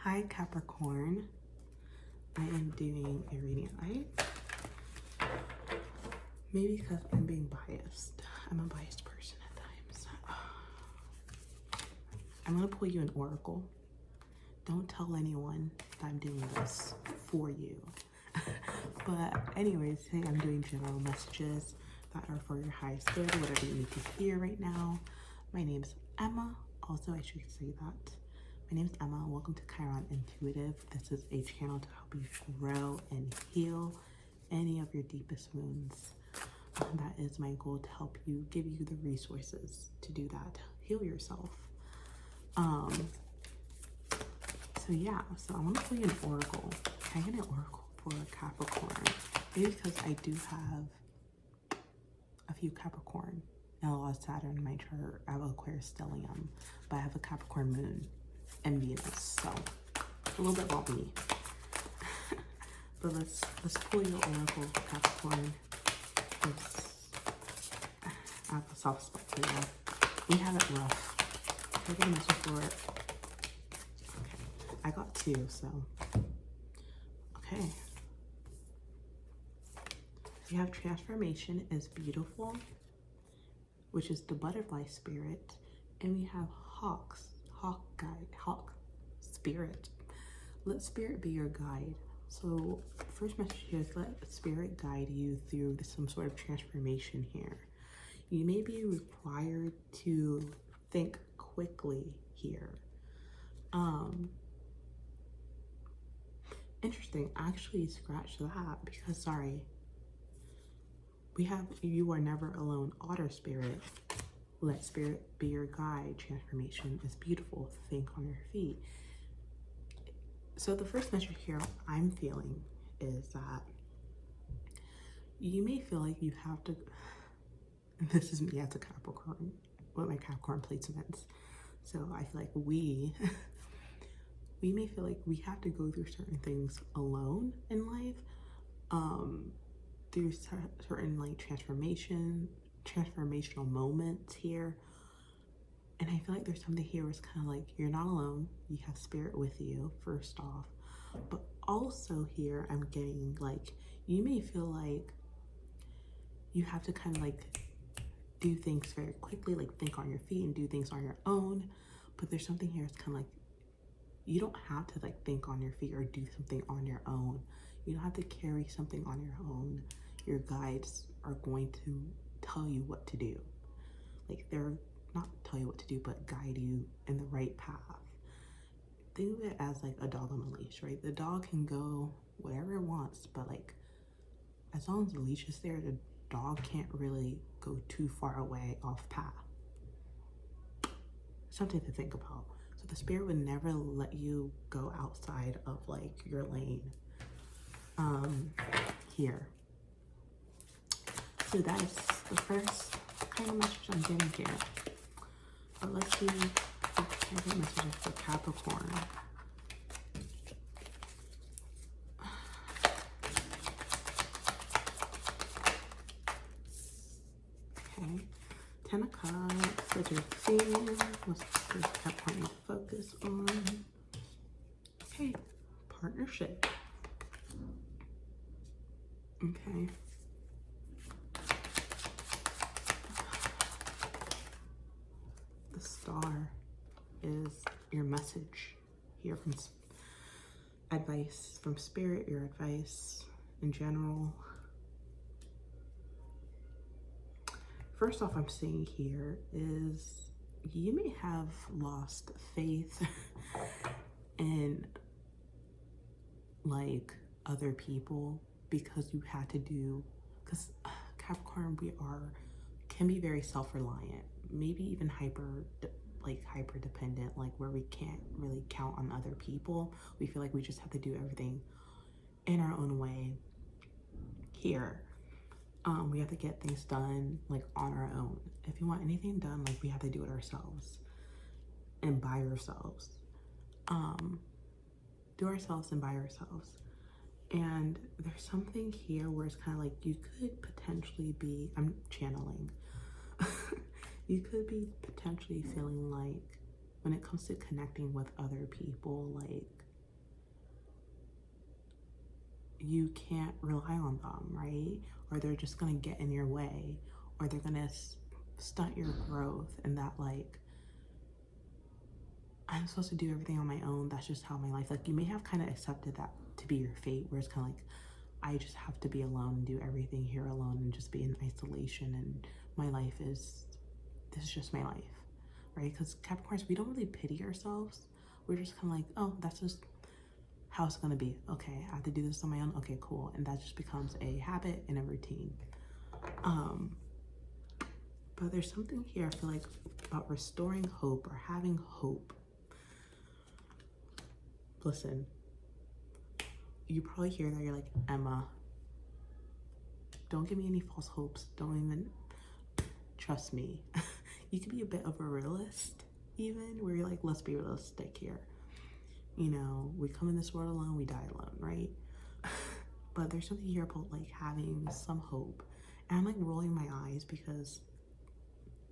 Hi Capricorn, I am doing a reading light. Maybe because I'm being biased. I'm a biased person at times. I'm gonna pull you an oracle. Don't tell anyone that I'm doing this for you. But anyways, today I'm doing general messages that are for your highest good, whatever you need to hear right now. My name is Emma. Also, I should say that. My name is Emma. Welcome to Chiron Intuitive. This is a channel to help you grow and heal any of your deepest wounds. That is my goal, to help you, give you the resources to do that, heal yourself. So yeah, so I'm gonna pull you an oracle. Can I get an oracle for Capricorn? Maybe because I do have a few Capricorn and a lot of Saturn in my chart. I have Aquarius stellium, but I have a Capricorn moon and Venus, so a little bit about me. But let's pull your oracle, Capricorn. I have a soft spot for you. We have it rough. Can I get a message for it? Okay, I got two, so okay. You have transformation is beautiful, which is the butterfly spirit, and we have hawk spirit. Let spirit be your guide. So first message here is let spirit guide you through some sort of transformation here. You may be required to think quickly here. Interesting. Actually, scratch that because sorry. We have you are never alone. Otter spirit. Let spirit be your guide. Transformation is beautiful. Think on your feet. So the first message here I'm feeling is that you may feel like you have to, this is me as a Capricorn, with my Capricorn placements. So I feel like we may feel like we have to go through certain things alone in life, through certain like transformational moments here. And I feel like there's something here where it's kind of like you're not alone. You have spirit with you, first off. But also here, I'm getting like, you may feel like you have to kind of like do things very quickly, like think on your feet and do things on your own. But there's something here, it's kind of like, you don't have to like think on your feet or do something on your own. You don't have to carry something on your own. Your guides are going to tell you what to do. Like they're not tell you what to do, but guide you in the right path. Think of it as like a dog on a leash, right? The dog can go wherever it wants, but like as long as the leash is there, the dog can't really go too far away off path. Something to think about. So the spirit would never let you go outside of like your lane here. So that is the first kind of message I'm getting here. But let's see if I get messages for Capricorn. Okay. 10 of Cups, what's your theme? What's the Capricorn need to focus on? Okay, partnership. Okay. The star is your message here from advice from spirit, your advice in general. First off, I'm seeing here is you may have lost faith in like other people because you had to do, because Capricorn, can be very self-reliant, maybe even hyper dependent, like where we can't really count on other people. We feel like we just have to do everything in our own way here. We have to get things done like on our own. If you want anything done, like we have to do it ourselves and by ourselves. Do ourselves and by ourselves. And there's something here where it's kind of like you could potentially be, I'm channeling, you could be potentially feeling like when it comes to connecting with other people, like you can't rely on them, right? Or they're just gonna get in your way, or they're gonna stunt your growth, and that like, I'm supposed to do everything on my own. That's just how my life, like you may have kind of accepted that to be your fate, where it's kind of like, I just have to be alone and do everything here alone and just be in isolation, and my life is, this is just my life, right? Because Capricorns, we don't really pity ourselves. We're just kind of like, oh, that's just how it's gonna be. Okay, I have to do this on my own. Okay, cool. And that just becomes a habit and a routine. But there's something here, I feel like, about restoring hope or having hope. Listen, you probably hear that, you're like, Emma, don't give me any false hopes. Don't even, trust me. You could be a bit of a realist, even, where you're like, let's be realistic here. You know, we come in this world alone, we die alone, right? But there's something here about like having some hope. And I'm like rolling my eyes because,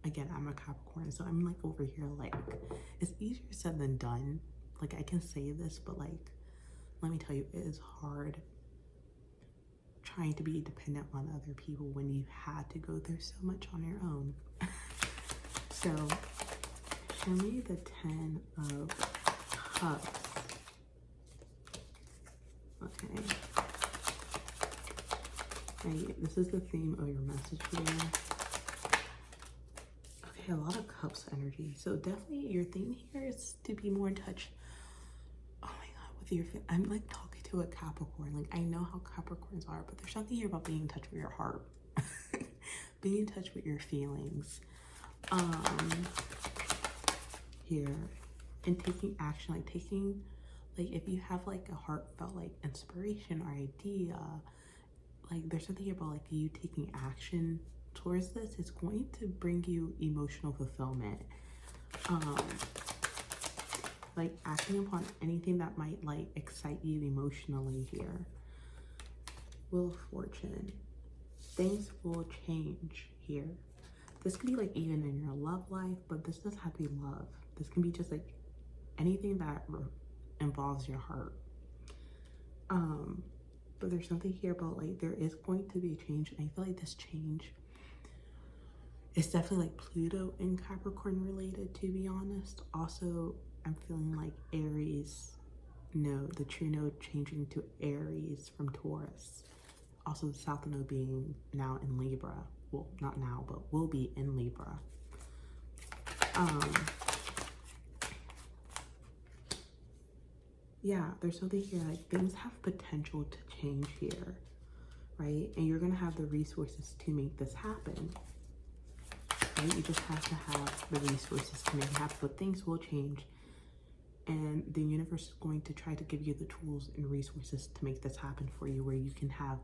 again, I'm a Capricorn, so I'm like over here like, it's easier said than done. Like I can say this, but like, let me tell you, it is hard trying to be dependent on other people when you had to go through so much on your own. So show me the 10 of Cups. Okay. Right, this is the theme of your message here. Okay, a lot of Cups energy. So definitely your theme here is to be more in touch. Oh my God, with your, I'm like talking to a Capricorn. Like I know how Capricorns are, but there's something here about being in touch with your heart. Being in touch with your feelings. Here. And taking action, like taking, like if you have like a heartfelt like inspiration or idea, like there's something about like you taking action towards this, it's going to bring you emotional fulfillment. Like acting upon anything that might like excite you emotionally here. Wheel of Fortune. Things will change here. This could be like even in your love life, but this doesn't have to be love. This can be just like anything that involves your heart. But there's something here about like there is going to be a change, and I feel like this change is definitely like Pluto and Capricorn related, to be honest. Also, I'm feeling like Aries node, the true node changing to Aries from Taurus. Also the South node being now in Libra. Well, not now, but will be in Libra. Yeah, there's something here like things have potential to change here, right? And you're gonna have the resources to make this happen, right? You just have to have the resources to make it happen, but things will change. And the universe is going to try to give you the tools and resources to make this happen for you, where you can have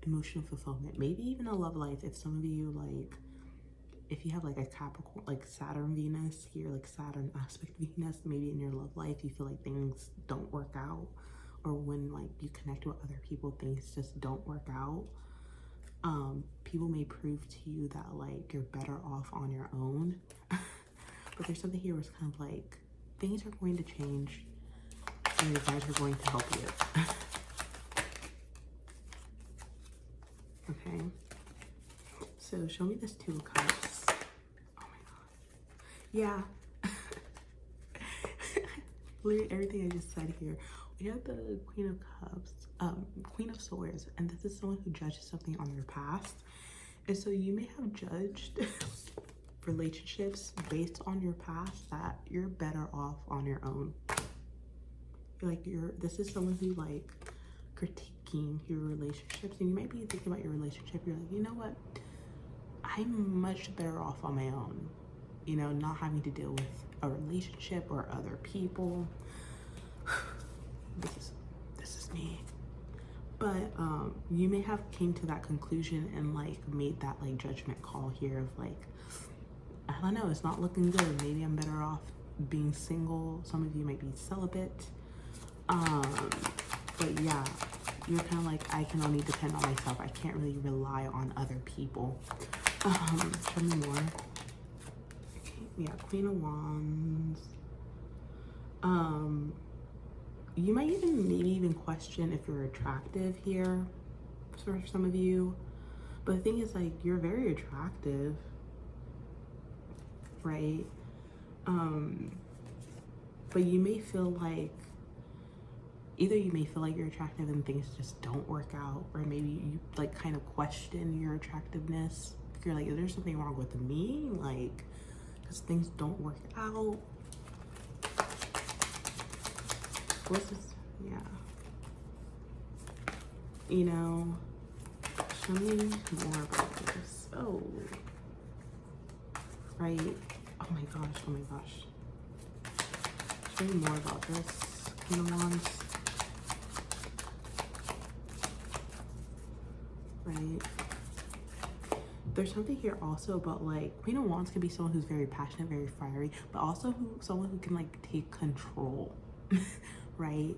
emotional fulfillment, maybe even a love life. If some of you like, if you have like a Capricorn, like Saturn Venus here, like Saturn aspect Venus, maybe in your love life you feel like things don't work out, or when like you connect with other people things just don't work out. People may prove to you that like you're better off on your own. But there's something here where it's kind of like things are going to change and you guys are going to help you. Okay, so show me this 2 of Cups. Oh my God. Yeah. Literally everything I just said here. We have the Queen of Cups, Queen of Swords, and this is someone who judges something on their past. And so you may have judged relationships based on your past that you're better off on your own. Like this is someone who like critiquing your relationships, and you might be thinking about your relationship, you're like, you know what, I'm much better off on my own, you know, not having to deal with a relationship or other people. This is me. But you may have came to that conclusion and like made that like judgment call here of like, I don't know, it's not looking good, maybe I'm better off being single. Some of you might be celibate. But yeah, you're kind of like, I can only depend on myself. I can't really rely on other people. Show me more. Okay, yeah, Queen of Wands. You might even maybe even question if you're attractive here for some of you. But the thing is, like, you're very attractive, right? But you may feel like either you may feel like you're attractive and things just don't work out, or maybe you like kind of question your attractiveness. You're like, is there something wrong with me? Like, because things don't work out. What's this? Yeah. You know, show me more about this. Oh. Right. Oh my gosh. Oh my gosh. Show me more about this. Queen of Wands. Right. There's something here also about like Queen of Wands can be someone who's very passionate, very fiery, but also someone who can like take control, right?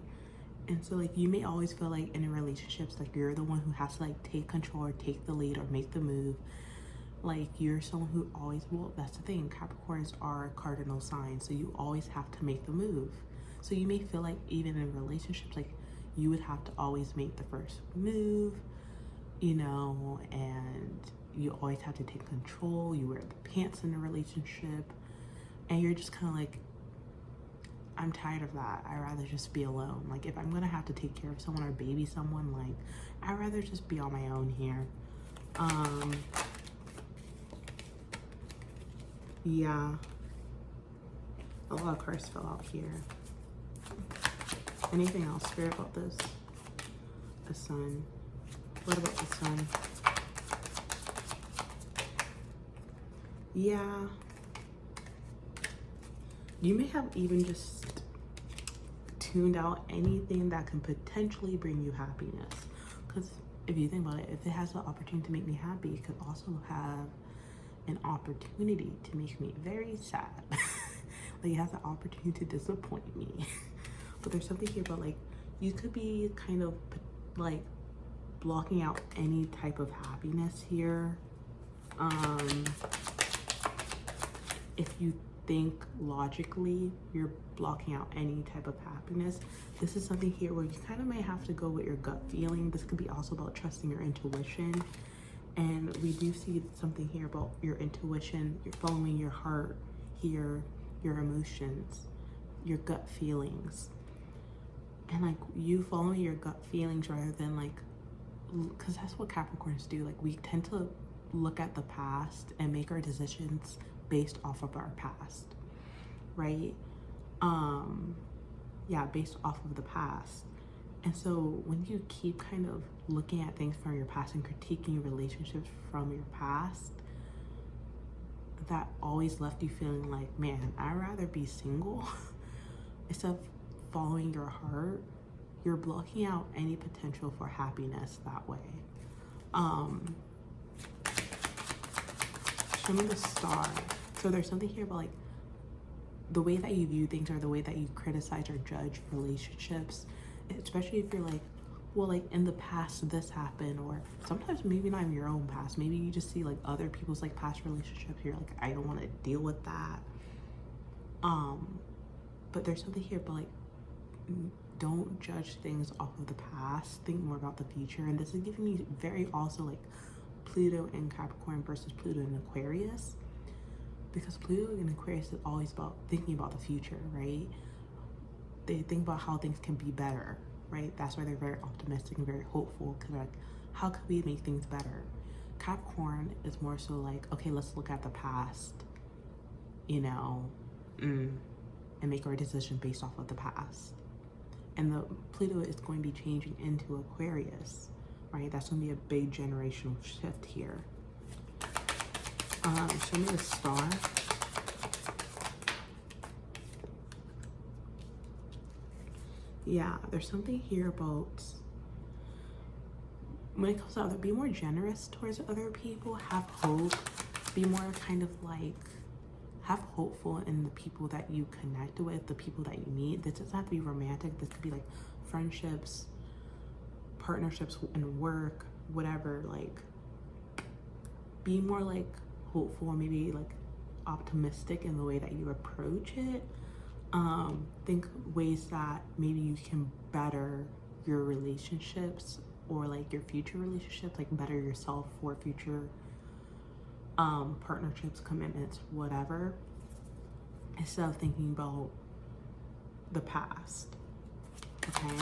And so like you may always feel like in relationships like you're the one who has to like take control or take the lead or make the move. Like you're someone who always, well, that's the thing, Capricorns are cardinal signs, so you always have to make the move. So you may feel like even in relationships like you would have to always make the first move, you know, and you always have to take control. You wear the pants in a relationship, and you're just kind of like, I'm tired of that. I'd rather just be alone. Like if I'm gonna have to take care of someone or baby someone, like I'd rather just be on my own here. Yeah, a lot of cards fell out here. Anything else, Spirit, about this? The Sun. What about the Sun? Yeah. You may have even just tuned out anything that can potentially bring you happiness. Because if you think about it, if it has the opportunity to make me happy, it could also have an opportunity to make me very sad. Like it has the opportunity to disappoint me. But there's something here about like you could be kind of like blocking out any type of happiness here. If you think logically, you're blocking out any type of happiness. This is something here where you kind of might have to go with your gut feeling. This could be also about trusting your intuition. And we do see something here about your intuition. You're following your heart here, your emotions, your gut feelings. And like you following your gut feelings rather than like, because that's what Capricorns do. Like we tend to look at the past and make our decisions based off of our past, right? Yeah, based off of the past. And so when you keep kind of looking at things from your past and critiquing relationships from your past, that always left you feeling like, man, I'd rather be single. Instead of following your heart, you're blocking out any potential for happiness that way. Show me the Star. So there's something here about like the way that you view things or the way that you criticize or judge relationships, especially if you're like, well, like in the past this happened, or sometimes maybe not in your own past, maybe you just see like other people's like past relationships, you're like, I don't want to deal with that. But there's something here but like don't judge things off of the past, think more about the future. And this is giving me very also like Pluto in Capricorn versus Pluto in Aquarius, because Pluto in Aquarius is always about thinking about the future, right? They think about how things can be better, right? That's why they're very optimistic and very hopeful, because they're like, how could we make things better? Capricorn is more so like, okay, let's look at the past, you know, and make our decision based off of the past. And the Pluto is going to be changing into Aquarius, right? That's going to be a big generational shift here. Show me the Star. Yeah, there's something here about when it comes to be more generous towards other people, have hope, be more kind of like, have hopeful in the people that you connect with, the people that you meet. This doesn't have to be romantic. This could be like friendships, partnerships in work, whatever. Like, be more like hopeful, maybe like optimistic in the way that you approach it. Think ways that maybe you can better your relationships or like your future relationships, like better yourself for future partnerships, commitments, whatever, instead of thinking about the past. Okay,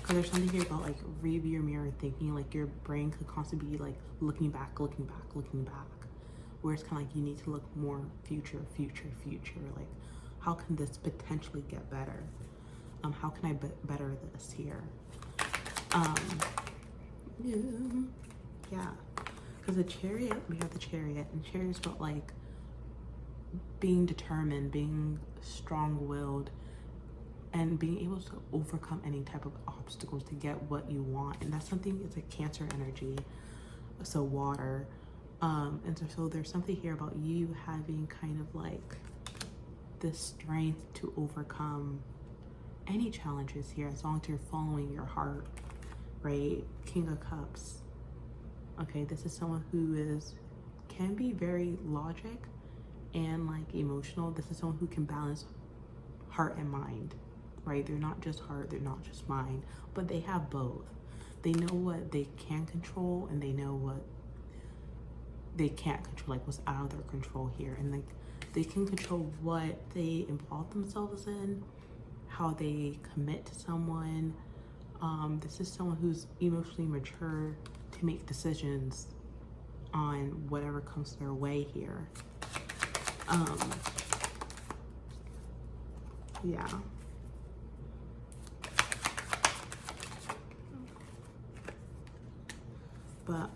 because there's something here about like review your mirror thinking. Like your brain could constantly be like looking back, where it's kind of like you need to look more future. Like, how can this potentially get better? How can I better this here? Yeah, because the Chariot, we have the Chariot, and Chariot is about like being determined, being strong-willed, and being able to overcome any type of obstacles to get what you want. And that's something, it's a Cancer energy, so water. And so there's something here about you having kind of like this strength to overcome any challenges here, as long as you're following your heart, right? King of Cups. Okay, this is someone who can be very logic and like emotional. This is someone who can balance heart and mind, right? They're not just heart, they're not just mind, but they have both. They know what they can control and they know what they can't control, like what's out of their control here. And like they can control what they involve themselves in, how they commit to someone. This is someone who's emotionally mature to make decisions on whatever comes their way here. Yeah. But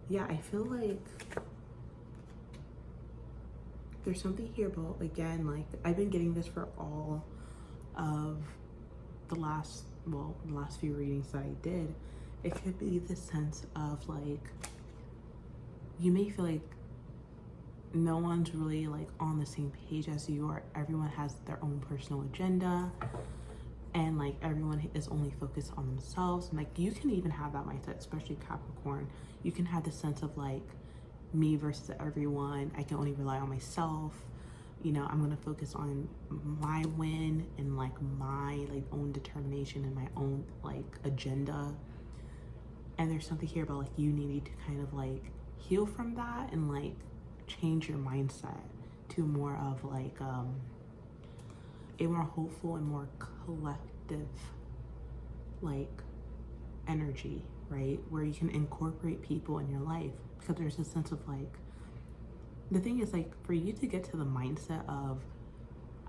yeah, I feel like there's something here about, again, like I've been getting this for all of the last few readings that I did. It could be the sense of like, you may feel like no one's really like on the same page as you, or everyone has their own personal agenda, and like everyone is only focused on themselves. And like you can even have that mindset, especially Capricorn. You can have the sense of like me versus everyone. I can only rely on myself. You know, I'm gonna focus on my win and like my like own determination and my own like agenda. And there's something here about like you needing to kind of like heal from that and like change your mindset to more of like a more hopeful and more collective like energy, right? Where you can incorporate people in your life, because there's a sense of like, the thing is like, for you to get to the mindset of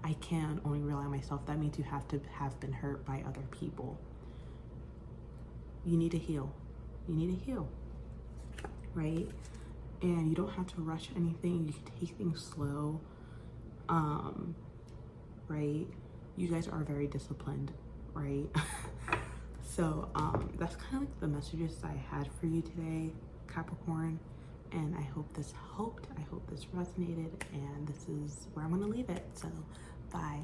I can only rely on myself, that means you have to have been hurt by other people. You need to heal. You need to heal, right? And you don't have to rush anything. You can take things slow, right? You guys are very disciplined, right? So that's kind of like the messages I had for you today, Capricorn. And I hope this helped. I hope this resonated. And this is where I'm going to leave it. So bye.